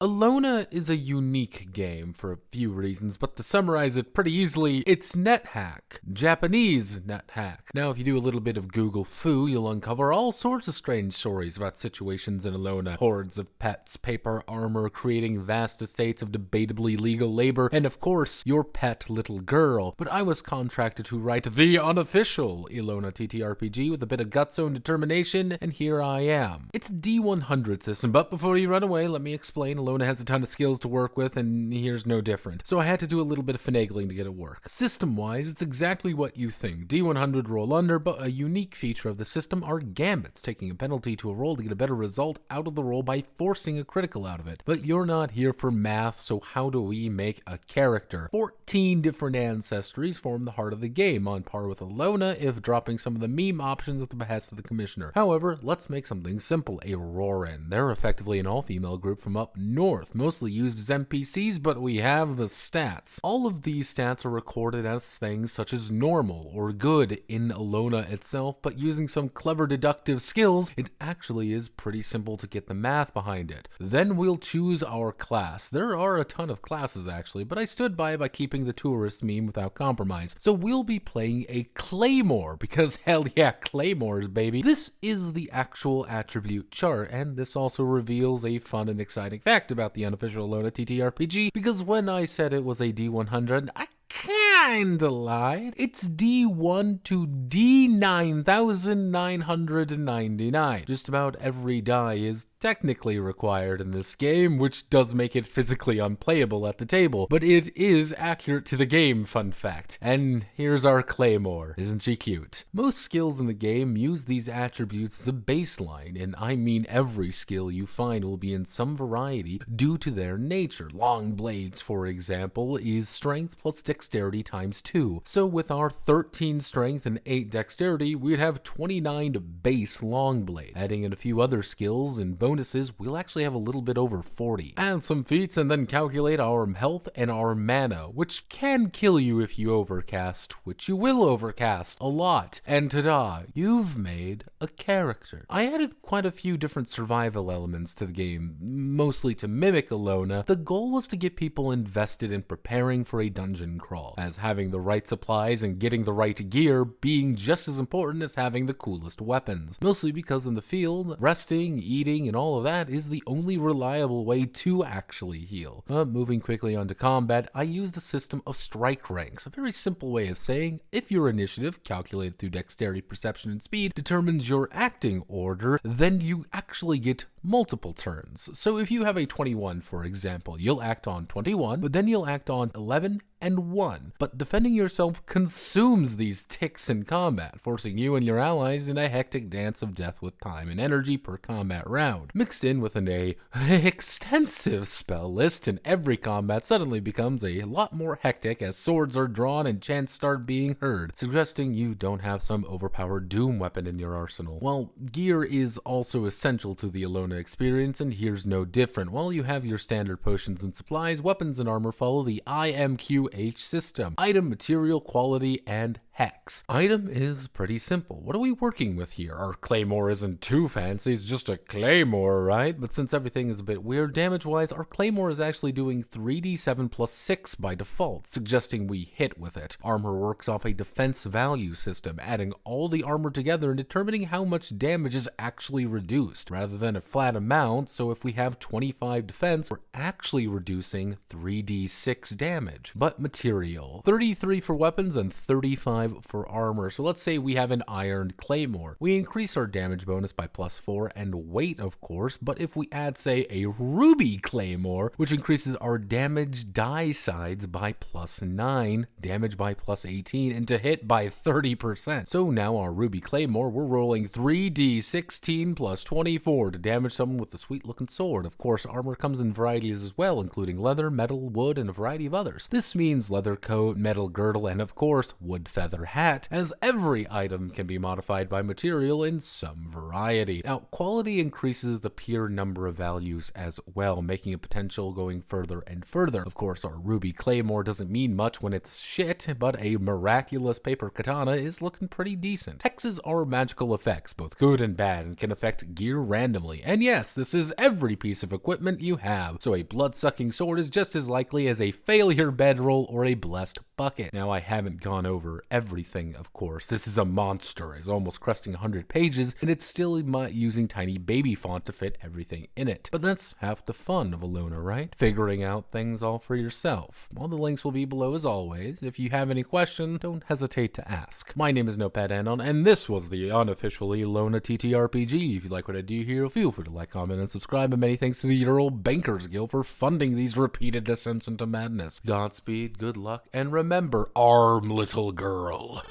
Elona is a unique game for a few reasons, but to summarize it pretty easily, it's NetHack. Japanese NetHack. Now, if you do a little bit of Google Foo, you'll uncover all sorts of strange stories about situations in Elona. Hordes of pets, paper armor, creating vast estates of debatably legal labor, and of course, your pet little girl. But I was contracted to write the Unofficial Elona TTRPG with a bit of guts and determination, and here I am. It's a D100 system, but before you run away, let me explain. Elona has a ton of skills to work with, and here's no different. So I had to do a little bit of finagling to get it work. System-wise, it's exactly what you think. D100 roll under, but a unique feature of the system are gambits, taking a penalty to a roll to get a better result out of the roll by forcing a critical out of it. But you're not here for math, so how do we make a character? 14 different ancestries form the heart of the game, on par with Elona if dropping some of the meme options at the behest of the commissioner. However, let's make something simple, a Roarin. They're effectively an all-female group from up north, mostly used as NPCs, but we have the stats. All of these stats are recorded as things such as normal or good in Elona itself, but using some clever deductive skills, it actually is pretty simple to get the math behind it. Then we'll choose our class. There are a ton of classes actually, but I stood by keeping the tourist meme without compromise. So we'll be playing a Claymore, because hell yeah, Claymores, baby. This is the actual attribute chart, and this also reveals a fun and exciting fact about the Unofficial Elona TTRPG, because when I said it was a D100, I kinda lied. It's D1 to D9999. Just about every die is technically required in this game, which does make it physically unplayable at the table, but it is accurate to the game, fun fact. And here's our Claymore. Isn't she cute? Most skills in the game use these attributes as a baseline, and I mean every skill you find will be in some variety due to their nature. Long blades, for example, is strength plus dexterity times 2. So with our 13 strength and 8 dexterity, we'd have 29 base long blade. Adding in a few other skills and bonuses, we'll actually have a little bit over 40. Add some feats and then calculate our health and our mana, which can kill you if you overcast, which you will overcast a lot. And ta-da, you've made a character. I added quite a few different survival elements to the game, mostly to mimic Elona. The goal was to get people invested in preparing for a dungeon crawl, as having the right supplies and getting the right gear being just as important as having the coolest weapons. Mostly because in the field, resting, eating, and all of that is the only reliable way to actually heal. Moving quickly on to combat, I used a system of strike ranks, a very simple way of saying if your initiative, calculated through dexterity, perception, and speed, determines your acting order, then you actually get multiple turns. So if you have a 21, for example, you'll act on 21, but then you'll act on 11 and 1. But defending yourself consumes these ticks in combat, forcing you and your allies in a hectic dance of death with time and energy per combat round. Mixed in with an extensive spell list in every combat suddenly becomes a lot more hectic as swords are drawn and chants start being heard, suggesting you don't have some overpowered doom weapon in your arsenal. Well, gear is also essential to the Elona experience, and here's no different. While you have your standard potions and supplies, weapons and armor follow the IMQH system: item, material, quality, and hex. Item is pretty simple. What are we working with here? Our Claymore isn't too fancy, it's just a Claymore, right? But since everything is a bit weird damage-wise, our Claymore is actually doing 3d7 plus 6 by default, suggesting we hit with it. Armor works off a defense value system, adding all the armor together and determining how much damage is actually reduced, rather than a flat amount. So if we have 25 defense, we're actually reducing 3d6 damage. But material, 33 for weapons and 35 for armor. So let's say we have an ironed Claymore. We increase our damage bonus by +4 and weight, of course, but if we add, say, a ruby Claymore, which increases our damage die sides by +9, damage by +18, and to hit by 30%. So now our ruby Claymore, we're rolling 3d16 plus 24 to damage someone with a sweet looking sword. Of course, armor comes in varieties as well, including leather, metal, wood, and a variety of others. This means means leather coat, metal girdle, and of course, wood feather hat, as every item can be modified by material in some variety. Now, quality increases the pure number of values as well, making a potential going further and further. Of course, our ruby claymore doesn't mean much when it's shit, but a miraculous paper katana is looking pretty decent. Hexes are magical effects, both good and bad, and can affect gear randomly. And yes, this is every piece of equipment you have, so a blood-sucking sword is just as likely as a failure bedroll or a blessed bucket. Now, I haven't gone over everything, of course. This is a monster. It's almost cresting 100 pages, and it's still using tiny baby font to fit everything in it. But that's half the fun of Elona, right? Figuring out things all for yourself. All the links will be below as always. If you have any questions, don't hesitate to ask. My name is Notepad, and this was the unofficial Elona TTRPG. If you like what I do here, feel free to like, comment, and subscribe, and many thanks to the Earl Bankers Guild for funding these repeated descents into madness. Godspeed, good luck, and remember, arm, little girl.